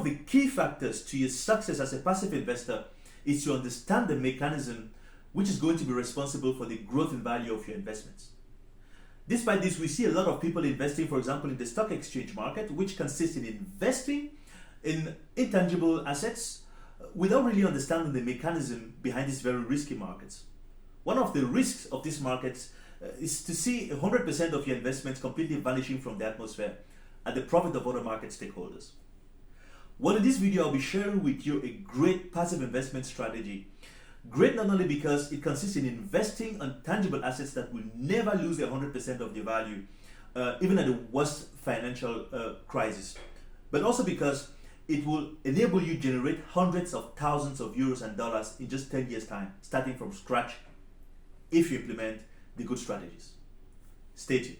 of the key factors to your success as a passive investor is to understand the mechanism which is going to be responsible for the growth and value of your investments. Despite this, we see a lot of people investing, for example, in the stock exchange market, which consists in investing in intangible assets without really understanding the mechanism behind these very risky markets. One of the risks of these markets is to see 100% of your investments completely vanishing from the atmosphere at the profit of other market stakeholders. Well, in this video, I'll be sharing with you a great passive investment strategy. Great not only because it consists in investing on tangible assets that will never lose 100% of their value, even at the worst financial crisis, but also because it will enable you to generate hundreds of thousands of euros and dollars in just 10 years' time, starting from scratch, if you implement the good strategies. Stay tuned.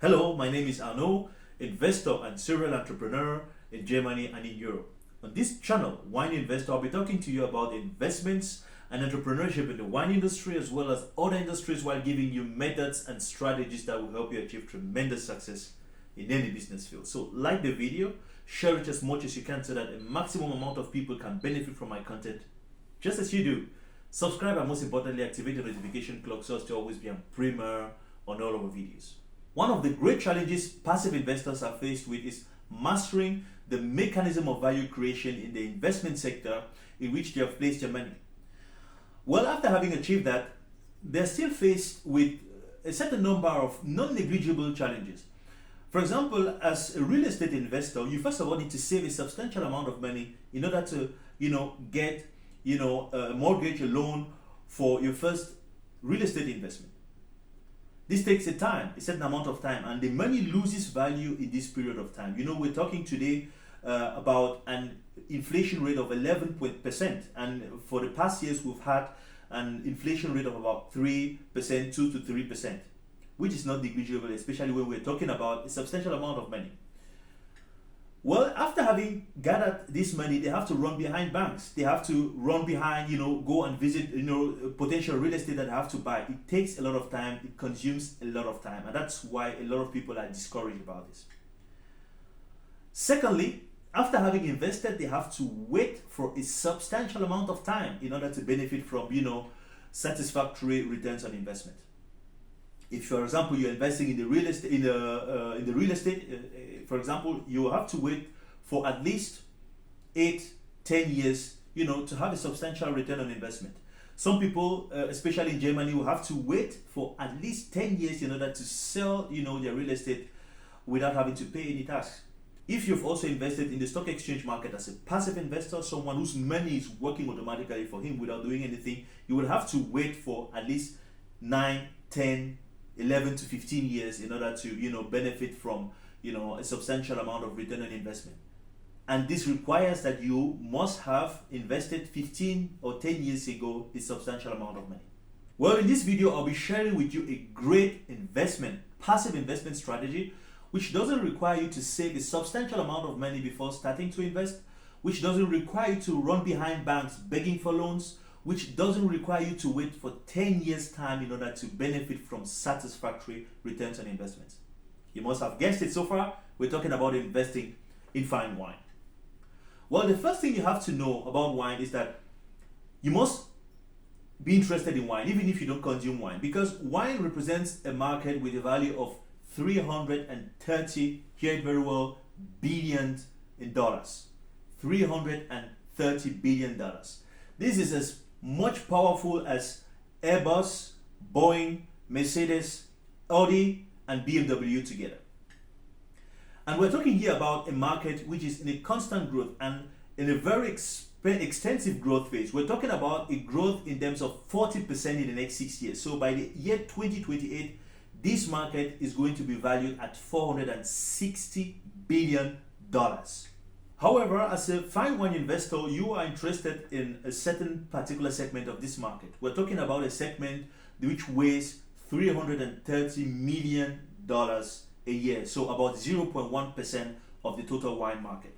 Hello, my name is Arnaud, investor and serial entrepreneur in Germany and in Europe. On this channel, Wine Investor, I'll be talking to you about investments and entrepreneurship in the wine industry as well as other industries, while giving you methods and strategies that will help you achieve tremendous success in any business field. So like the video, share it as much as you can so that a maximum amount of people can benefit from my content. Just as you do, subscribe and most importantly activate the notification clock so as to always be on premier on all of our videos. One of the great challenges passive investors are faced with is mastering the mechanism of value creation in the investment sector in which they have placed their money. Well, after having achieved that, they're still faced with a certain number of non-negligible challenges. For example, as a real estate investor, you first of all need to save a substantial amount of money in order to, get, a mortgage, a loan for your first real estate investment. This takes a certain amount of time, and the money loses value in this period of time. We're talking today about an inflation rate of 11%, and for the past years we've had an inflation rate of about 3%, 2 to 3%, which is not negligible, especially when we're talking about a substantial amount of money. Well, after having gathered this money, they have to run behind banks. They have to run behind, go and visit, potential real estate that they have to buy. It takes a lot of time. It consumes a lot of time. And that's why a lot of people are discouraged about this. Secondly, after having invested, they have to wait for a substantial amount of time in order to benefit from, satisfactory returns on investment. If, for example, you're investing in the real estate, for example, you have to wait for at least 8-10 years, to have a substantial return on investment. Some people, especially in Germany, will have to wait for at least 10 years in order to sell, their real estate without having to pay any tax. If you've also invested in the stock exchange market as a passive investor, someone whose money is working automatically for him without doing anything, you will have to wait for at least 9, 10, 11 to 15 years in order to benefit from a substantial amount of return on investment. And this requires that you must have invested 15 or 10 years ago a substantial amount of money. Well, in this video I'll be sharing with you a great passive investment strategy, which doesn't require you to save a substantial amount of money before starting to invest, which doesn't require you to run behind banks begging for loans, which doesn't require you to wait for 10 years' time in order to benefit from satisfactory returns on investments. You must have guessed it so far, we're talking about investing in fine wine. Well, the first thing you have to know about wine is that you must be interested in wine, even if you don't consume wine, because wine represents a market with a value of 330, hear it very well, billion in dollars. $330 billion. This is as much powerful as Airbus, Boeing, Mercedes, Audi, and BMW together. And we're talking here about a market which is in a constant growth and in a very extensive growth phase. We're talking about a growth in terms of 40% in the next 6 years. So by the year 2028, this market is going to be valued at $460 billion. However, as a fine wine investor, you are interested in a certain particular segment of this market. We're talking about a segment which weighs $330 million a year, so about 0.1% of the total wine market.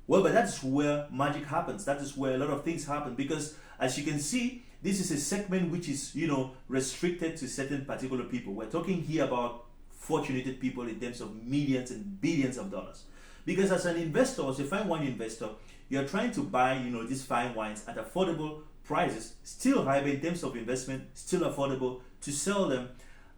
Well, but that's where magic happens. That is where a lot of things happen, because as you can see, this is a segment which is, restricted to certain particular people. We're talking here about fortunate people in terms of millions and billions of dollars. Because as an investor, as a fine wine investor, you're trying to buy, these fine wines at affordable prices, still high, but in terms of investment, still affordable, to sell them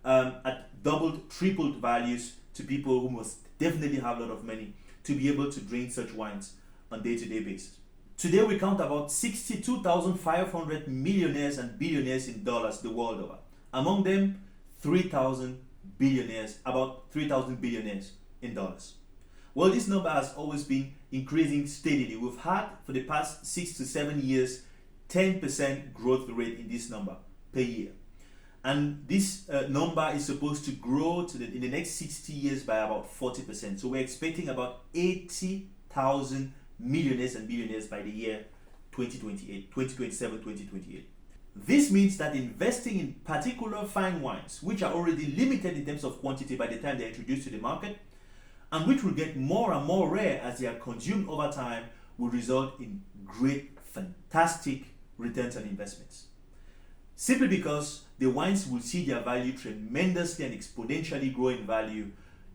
at doubled, tripled values to people who must definitely have a lot of money to be able to drink such wines on a day-to-day basis. Today we count about 62,500 millionaires and billionaires in dollars the world over. Among them, 3,000 billionaires, about 3,000 billionaires in dollars. Well, this number has always been increasing steadily. We've had for the past 6 to 7 years 10% growth rate in this number per year. And this number is supposed to grow in the next 60 years by about 40%. So we're expecting about 80,000 millionaires and billionaires by the year 2028, 2027, 2028. This means that investing in particular fine wines, which are already limited in terms of quantity by the time they're introduced to the market, and which will get more and more rare as they are consumed over time, will result in great, fantastic returns on investments. Simply because the wines will see their value tremendously and exponentially grow in value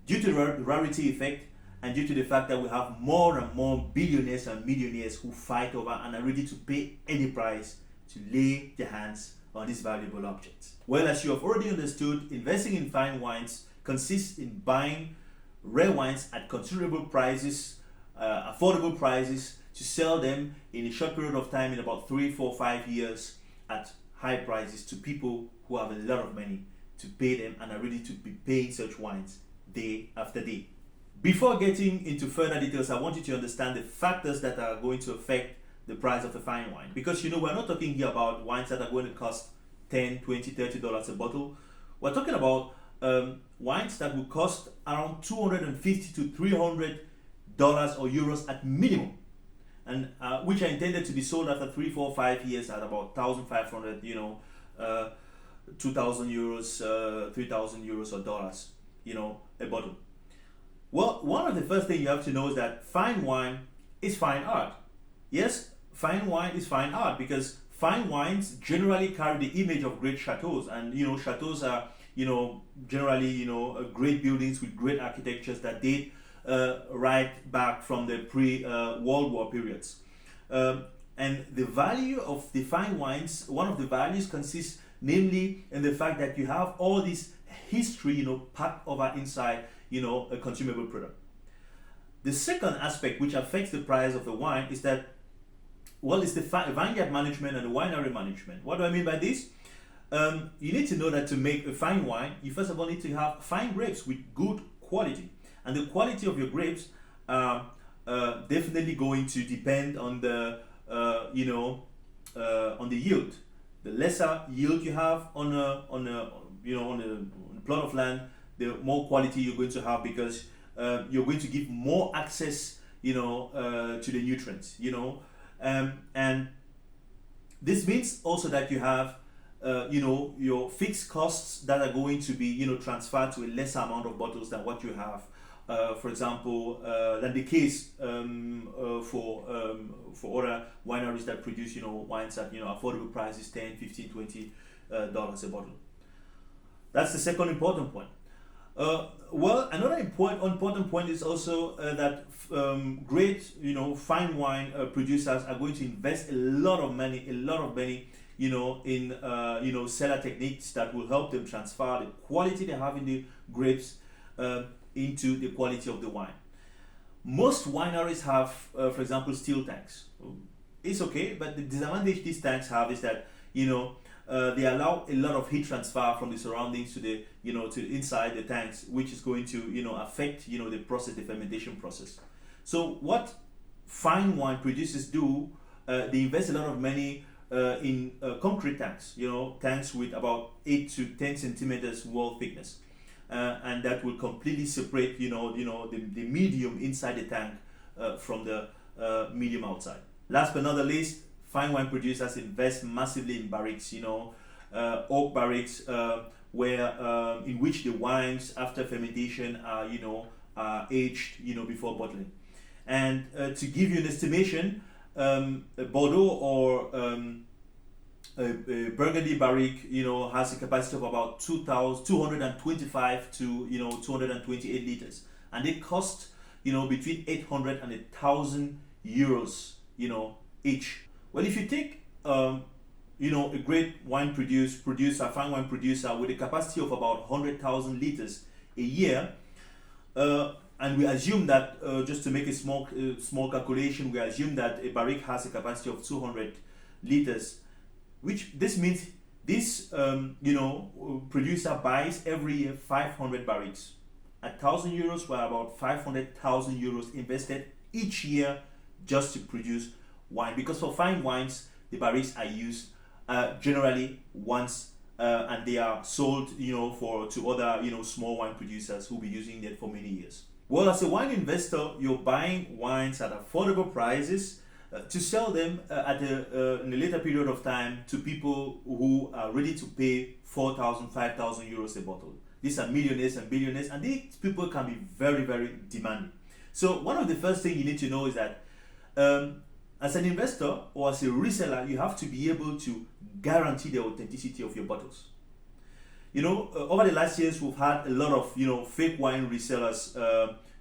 due to the rarity effect and due to the fact that we have more and more billionaires and millionaires who fight over and are ready to pay any price to lay their hands on these valuable objects. Well, as you have already understood, investing in fine wines consists in buying rare wines at considerable prices, affordable prices, to sell them in a short period of time, in about 3, 4, 5 years, at high prices to people who have a lot of money to pay them and are ready to be paying such wines day after day. Before getting into further details, I want you to understand the factors that are going to affect the price of a fine wine. Because we're not talking here about wines that are going to cost $10, $20, $30 a bottle. We're talking about wines that will cost around $250 to $300 or euros at minimum, and which are intended to be sold after 3, 4, 5 years at about 1,500, 2,000 euros, 3,000 euros or dollars, a bottle. Well, one of the first things you have to know is that fine wine is fine art. Yes, fine wine is fine art, because fine wines generally carry the image of great chateaus, and chateaus are generally great buildings with great architectures that date right back from the pre-World War periods. And the value of the fine wines, one of the values consists namely in the fact that you have all this history, packed over inside, a consumable product. The second aspect which affects the price of the wine is that, it's the vineyard management and the winery management. What do I mean by this? You need to know that to make a fine wine, you first of all need to have fine grapes with good quality. And the quality of your grapes are definitely going to depend on the on the yield. The lesser yield you have on a plot of land, the more quality you're going to have, because you're going to give more access, to the nutrients, and this means also that you have your fixed costs that are going to be transferred to a lesser amount of bottles than what you have, for example, than the case for other wineries that produce wines at affordable prices, 10, 15, 20 dollars a bottle. That's the second important point. Another important point is also that great fine wine producers are going to invest a lot of money in cellar techniques that will help them transfer the quality they have in the grapes into the quality of the wine. Most wineries have, for example, steel tanks. It's okay, but the disadvantage these tanks have is that they allow a lot of heat transfer from the surroundings to the to inside the tanks, which is going to affect the process, the fermentation process. So what fine wine producers do, they invest a lot of money in concrete tanks, tanks with about 8 to 10 centimeters wall thickness. and that will completely separate the medium inside the tank from the medium outside. Last but not the least, fine wine producers invest massively in barriques, oak barriques, where in which the wines after fermentation are aged before bottling. And to give you an estimation, a Bordeaux or a Burgundy barrique, has a capacity of about 225 to 228 liters, and they cost between 800 and 1,000 euros, each. Well, if you take a great wine fine wine producer with a capacity of about 100,000 liters a year, and we assume that just to make a small calculation, we assume that a barrique has a capacity of 200 liters, which this means this producer buys every year 500 barriques. 1,000 euros were about 500,000 euros invested each year just to produce wine, because for fine wines the barriques are used generally once, and they are sold to other small wine producers who will be using it for many years. Well, as a wine investor, you're buying wines at affordable prices to sell them in a later period of time to people who are ready to pay 4,000, 5,000 euros a bottle. These are millionaires and billionaires, and these people can be very, very demanding. So one of the first things you need to know is that as an investor or as a reseller, you have to be able to guarantee the authenticity of your bottles. Over the last years, we've had a lot of fake wine resellers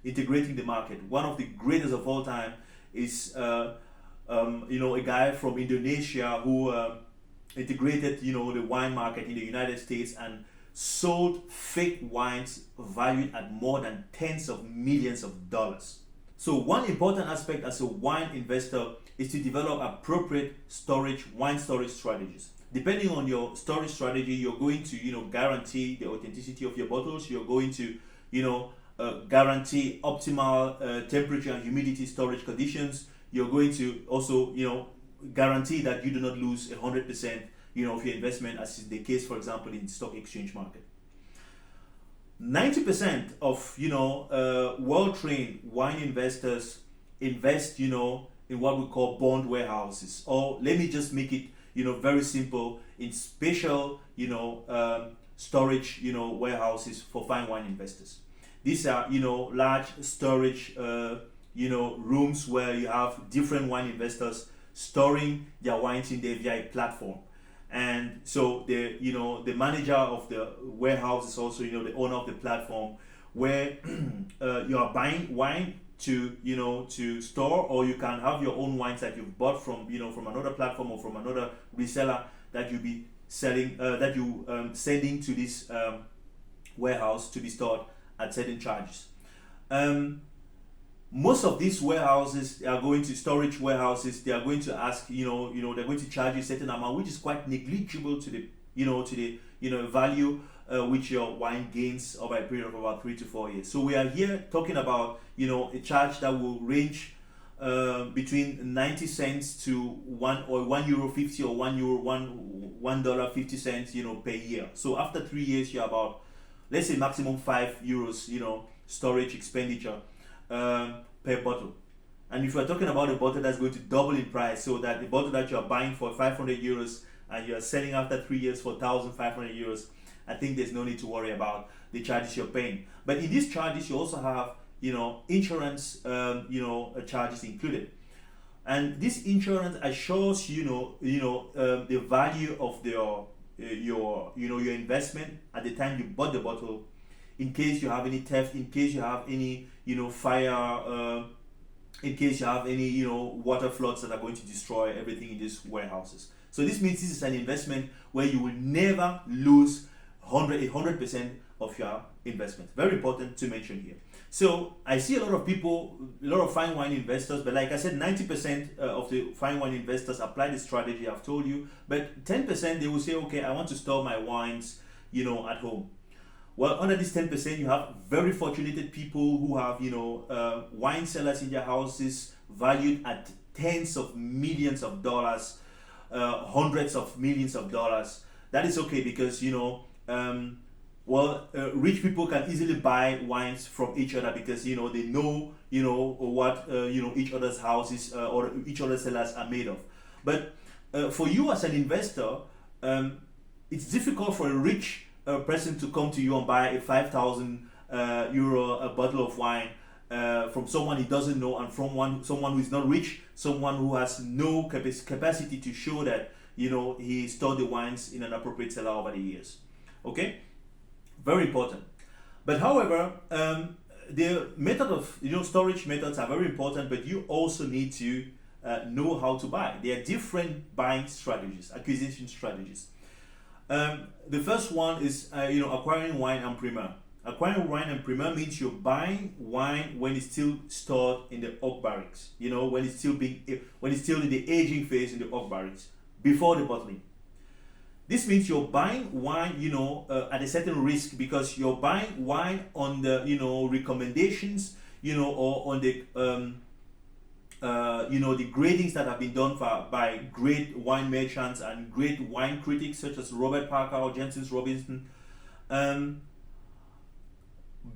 integrating the market. One of the greatest of all time is a guy from Indonesia who integrated the wine market in the United States and sold fake wines valued at more than tens of millions of dollars. So one important aspect as a wine investor is to develop appropriate wine storage strategies. Depending on your storage strategy, you're going to guarantee the authenticity of your bottles. You're going to guarantee optimal temperature and humidity storage conditions. You're going to also guarantee that you do not lose 100% of your investment, as is the case, for example, in the stock exchange market. 90% of well-trained wine investors invest in what we call bond warehouses, or let me just make it very simple, in special storage warehouses for fine wine investors. These are large storage rooms where you have different wine investors storing their wines in there via a platform. And so the manager of the warehouse is also the owner of the platform, where you are buying wine to store, or you can have your own wines that you've bought from from another platform or from another reseller that you be selling sending to this warehouse to be stored at certain charges. Most of these warehouses are going to storage warehouses. They are going to ask they're going to charge you a certain amount, which is quite negligible to the value which your wine gains over a period of about 3 to 4 years. So we are here talking about a charge that will range between 90 cents to €1.50 or $1.50 per year. So after 3 years, you're about, let's say, maximum €5 storage expenditure per bottle. And if you're talking about a bottle that's going to double in price, so that the bottle that you're buying for €500 and you're selling after 3 years for €1,500, I think there's no need to worry about the charges you're paying. But in these charges, you also have insurance charges included, and this insurance assures the value of your investment at the time you bought the bottle, in case you have any theft, in case you have any fire, in case you have any water floods that are going to destroy everything in these warehouses. So this means this is an investment where you will never lose 100% of your investment. Very important to mention here. So I see a lot of people, a lot of fine wine investors, but like I said, 90% of the fine wine investors apply the strategy I've told you, but 10% they will say, okay, I want to store my wines at home. Well, under this 10%, you have very fortunate people who have wine cellars in their houses valued at tens of millions of dollars, hundreds of millions of dollars. That is okay, because rich people can easily buy wines from each other because they know what each other's houses or each other's cellars are made of. But for you as an investor, it's difficult for a rich person to come to you and buy a 5,000 euro a bottle of wine from someone he doesn't know, and from someone who is not rich, someone who has no capacity to show that he stored the wines in an appropriate cellar over the years. Okay, very important. But however, the method of storage methods are very important, but you also need to know how to buy. There are different buying strategies, acquisition strategies. The first one is acquiring wine en primeur. Acquiring wine en primeur means you're buying wine when it's still stored in the oak barrels. When it's still in the aging phase in the oak barrels before the bottling. This means you're buying wine, at a certain risk, because you're buying wine on the, recommendations, or on the, the gradings that have been done by great wine merchants and great wine critics such as Robert Parker or Jensen Robinson,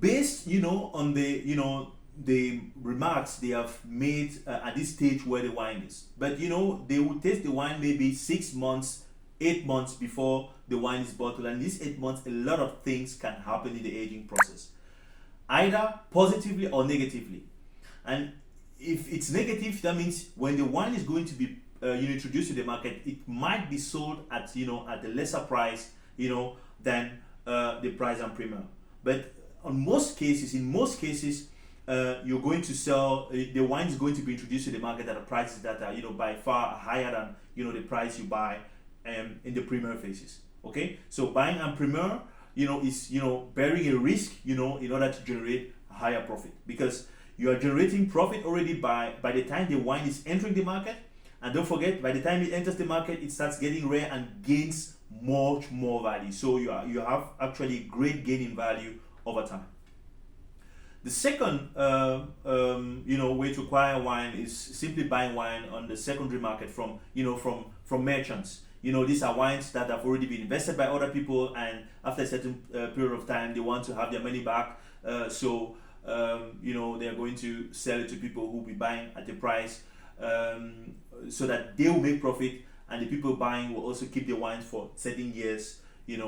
based, on the remarks they have made at this stage where the wine is. But they will taste the wine maybe 6 months, 8 months before the wine is bottled, and in these 8 months a lot of things can happen in the aging process, either positively or negatively. And if it's negative, that means when the wine is going to be introduced to the market, it might be sold at at a lesser price than the price en primeur. But in most cases, you're going to sell the wine is going to be introduced to the market at prices that are by far higher than the price you buy in the primeur phases. Okay, so buying en primeur is bearing a risk in order to generate a higher profit, because you are generating profit already by the time the wine is entering the market. And don't forget, by the time it enters the market, it starts getting rare and gains much more value. So you have actually great gain in value over time. The second way to acquire wine is simply buying wine on the secondary market from merchants. These are wines that have already been invested by other people, and after a certain period of time, they want to have their money back. So they are going to sell it to people who will be buying at the price, so that they will make profit, and the people buying will also keep the wines for certain years, where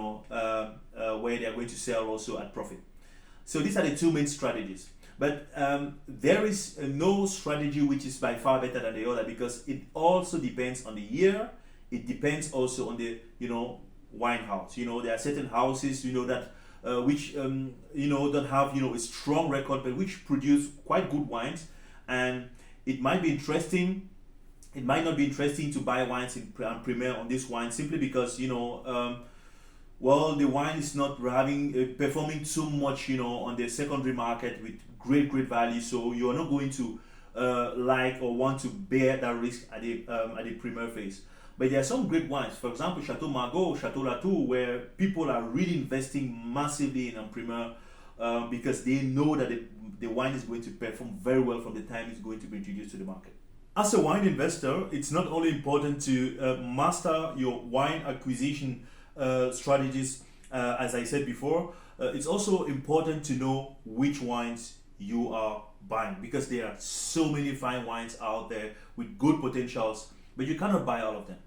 they are going to sell also at profit. So these are the two main strategies. But there is no strategy which is by far better than the other, because it also depends on the year. It depends also on the wine house. There are certain houses that which don't have a strong record, but which produce quite good wines, and it might be interesting. It might not be interesting to buy wines in primeur on this wine, simply because the wine is not performing too much on the secondary market with great value, so you are not going to like or want to bear that risk at the primeur phase. But there are some great wines, for example, Chateau Margaux, Chateau Latour, where people are really investing massively in en primeur because they know that the wine is going to perform very well from the time it's going to be introduced to the market. As a wine investor, it's not only important to master your wine acquisition strategies, as I said before, it's also important to know which wines you are buying, because there are so many fine wines out there with good potentials, but you cannot buy all of them.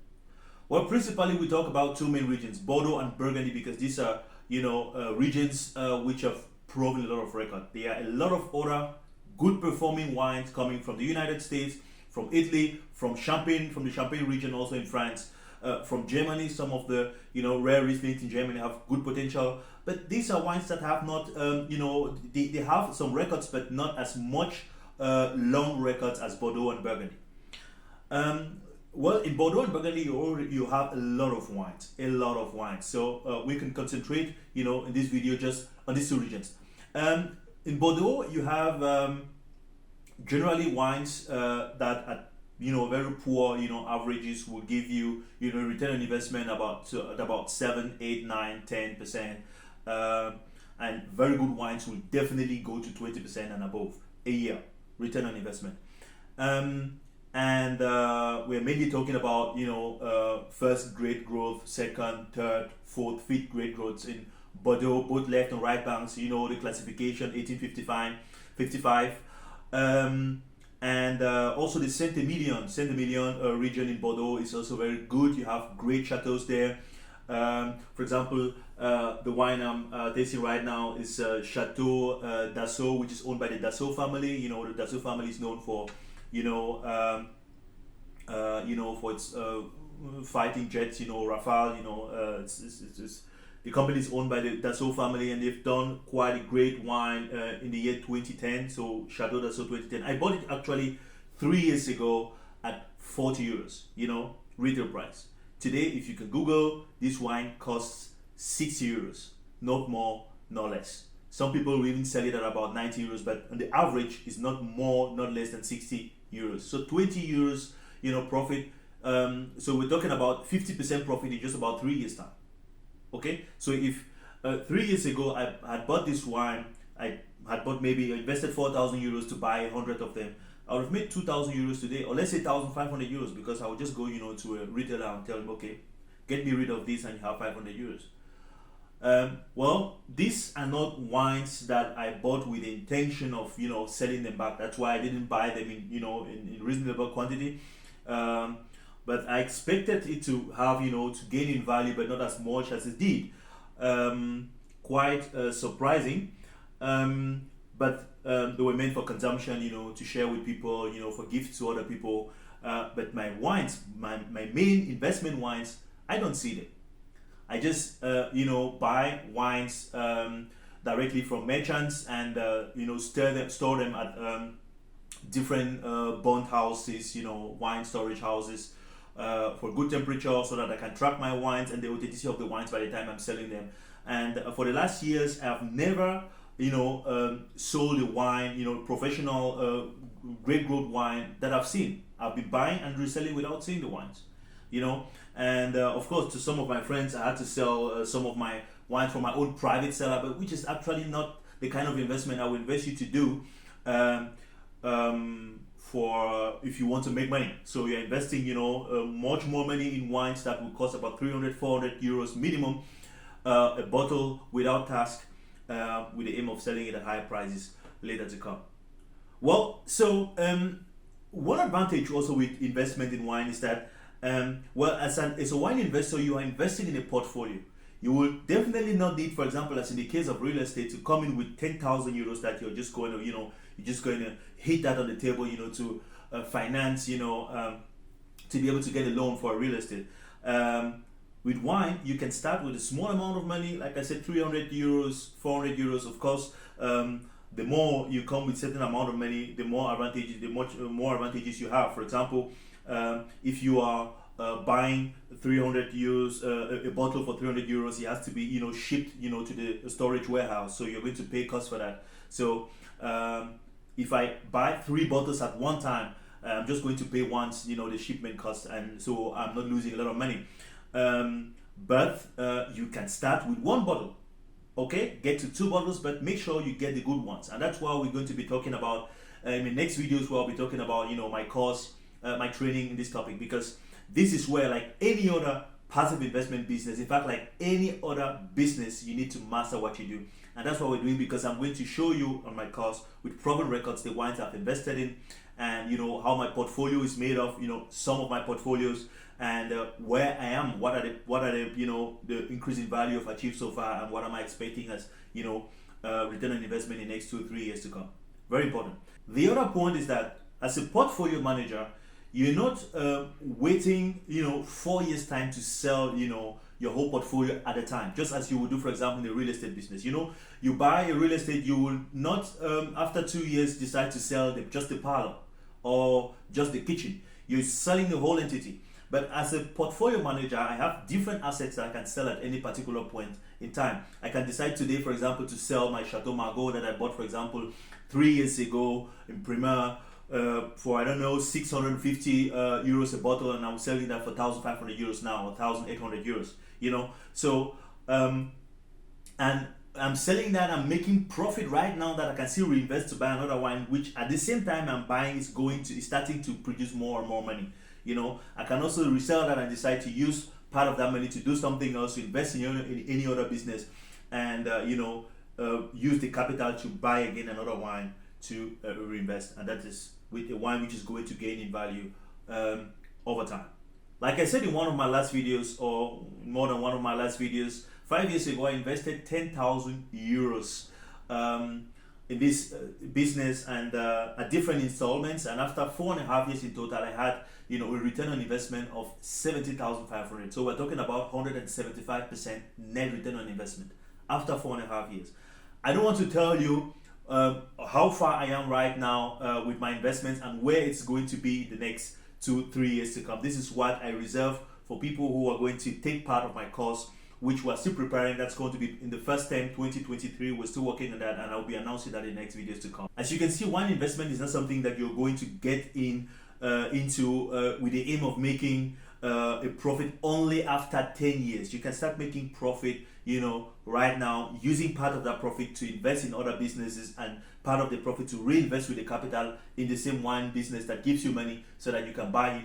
Well, principally we talk about two main regions, Bordeaux and Burgundy, because these are regions which have proven a lot of record. There are a lot of other good performing wines coming from the United States, from Italy, from Champagne, from the Champagne region, also in France, from Germany. Some of the rare Rieslings in Germany have good potential, but these are wines that have not they have some records, but not as much long records as Bordeaux and Burgundy. Well, in Bordeaux and Burgundy, you have a lot of wines. So we can concentrate, in this video just on these two regions. In Bordeaux, you have generally wines that at very poor averages will give you return on investment about 7, 8, 9, 10%, and very good wines will definitely go to 20% and above a year return on investment. And we're mainly talking about first grade growth, second, third, fourth, fifth grade growths in Bordeaux, both left and right banks. You know the classification 1855, 55. And also the Saint-Emilion region in Bordeaux is also very good. You have great chateaus there. For example, the wine I'm tasting right now is Chateau Dassault, which is owned by the Dassault family. You know, the Dassault family is known for, for its fighting jets. You know, Rafale. You know, it's the company is owned by the Dassault family, and they've done quite a great wine in the year 2010. So Chateau Dassault 2010. I bought it actually 3 years ago at 40 euros. You know, retail price. Today, if you can Google, this wine costs 60 euros, not more, not less. Some people will even sell it at about 90 euros, but on the average, it's not more, not less than 60 euros. So 20 euros, you know, profit. So we're talking about 50% profit in just about 3 years' time. Okay, so if 3 years ago I had bought this wine, I had bought maybe invested 4,000 euros to buy 100 of them, I would have made 2,000 euros today, or let's say 1,500 euros, because I would just go, you know, to a retailer and tell them, okay, get me rid of this, and you have 500 euros. Well, these are not wines that I bought with the intention of, you know, selling them back. That's why I didn't buy them in, you know, in reasonable quantity. But I expected it to have, you know, to gain in value, but not as much as it did. Quite surprising. But they were meant for consumption, you know, to share with people, you know, for gifts to other people. But my wines, my main investment wines, I don't see them. I just, buy wines directly from merchants and, store them at different bond houses, you know, wine storage houses. For good temperature, so that I can track my wines and the authenticity of the wines by the time I'm selling them. And for the last years, I've never, sold a wine, professional great growth wine that I've seen. I've been buying and reselling without seeing the wines, And of course, to some of my friends, I had to sell some of my wines from my own private cellar, but which is actually not the kind of investment I would invest you to do. For if you want to make money. So you're investing, much more money in wines that will cost about 300, 400 euros minimum, a bottle without tax, with the aim of selling it at higher prices later to come. Well, so one advantage also with investment in wine is that, as a wine investor, you are investing in a portfolio. You will definitely not need, for example, as in the case of real estate, to come in with 10,000 euros that you're just going to, you're just going to hit that on the table, to finance, to be able to get a loan for real estate. With wine, you can start with a small amount of money, like I said, 300 euros, 400 euros. Of course, the more you come with certain amount of money, the more advantages you have. For example, if you are buying 300 euros, a bottle for 300 euros, it has to be, shipped, to the storage warehouse. So you're going to pay cost for that. So if I buy 3 bottles at one time, I'm just going to pay once, the shipment cost, and so I'm not losing a lot of money. But you can start with 1 bottle. Okay, get to 2 bottles, but make sure you get the good ones. And that's why we're going to be talking about in the next videos, where I'll be talking about, my course, my training in this topic, because this is where, like any other passive investment business, in fact, like any other business, you need to master what you do. And that's what we're doing, because I'm going to show you on my course with proven records the wines I've invested in, and how my portfolio is made of, some of my portfolios, and where I am, what are the the increase in value I've achieved so far, and what am I expecting as return on investment in the next 2 or 3 years to come. Very important. The other point is that as a portfolio manager, you're not waiting 4 years time to sell your whole portfolio at a time, just as you would do, for example, in the real estate business. You buy a real estate, you will not after 2 years decide to sell just the parlor or just the kitchen. You're selling the whole entity. But as a portfolio manager, I have different assets that I can sell at any particular point in time. I can decide today, for example, to sell my Chateau Margaux that I bought, for example, 3 years ago in Primeur, for 650 euros a bottle, and I'm selling that for 1,500 euros now, or 1,800 euros. So and I'm selling that, I'm making profit right now that I can still reinvest to buy another wine, which at the same time I'm buying is starting to produce more and more money. I can also resell that and decide to use part of that money to do something else, to invest in any other business. and use the capital to buy again another wine to reinvest, and that is with a wine which is going to gain in value over time. Like I said in one of my last videos, or more than one of my last videos, 5 years ago I invested 10,000 euros in this business, and at different installments, and after 4.5 years in total I had a return on investment of 70,500. So we're talking about 175% net return on investment after 4.5 years. I don't want to tell you how far I am right now with my investments and where it's going to be the next 2-3 years to come. This is what I reserve for people who are going to take part of my course, which we're still preparing. That's going to be in the first term 2023. We're still working on that, and I'll be announcing that in the next videos to come. As you can see, wine investment is not something that you're going to get into with the aim of making a profit only after 10 years. You can start making profit right now, using part of that profit to invest in other businesses, and part of the profit to reinvest with the capital in the same wine business that gives you money, so that you can buy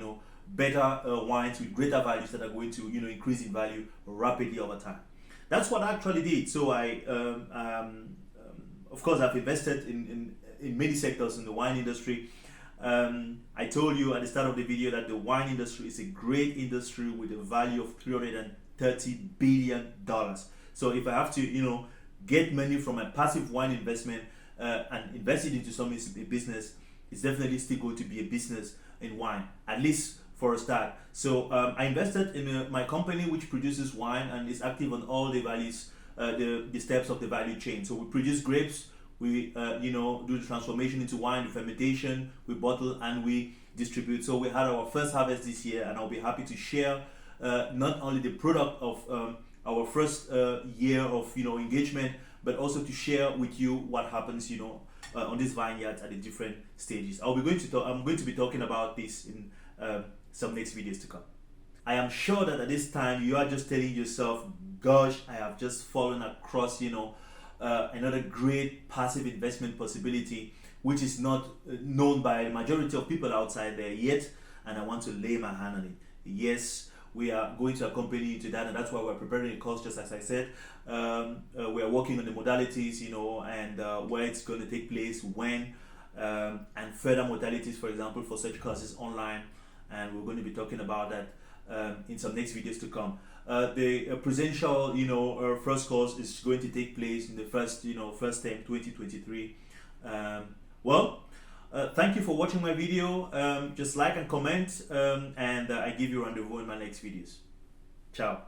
better wines with greater values that are going to increase in value rapidly over time. That's what I actually did. So I of course I've invested in many sectors in the wine industry. I told you at the start of the video that the wine industry is a great industry with a value of $330 billion. So if I have to get money from a passive wine investment and invest it into some business, it's definitely still going to be a business in wine, at least for a start. So I invested in my company, which produces wine and is active on all the values, the steps of the value chain. So we produce grapes, we do the transformation into wine, the fermentation, we bottle and we distribute. So we had our first harvest this year, and I'll be happy to share not only the product of our first year of engagement, but also to share with you what happens on these vineyards at the different stages. I'm going to be talking about this in some next videos to come. I am sure that at this time you are just telling yourself, gosh, I have just fallen across another great passive investment possibility which is not known by the majority of people outside there yet, and I want to lay my hand on it. Yes, we are going to accompany you to that, and that's why we're preparing a course, just as I said. We are working on the modalities, and where it's going to take place, when, and further modalities, for example, for such courses online, and we're going to be talking about that in some next videos to come. The presential, first course is going to take place in the first term 2023. Thank you for watching my video. Just like and comment, and I give you a rendezvous in my next videos. Ciao.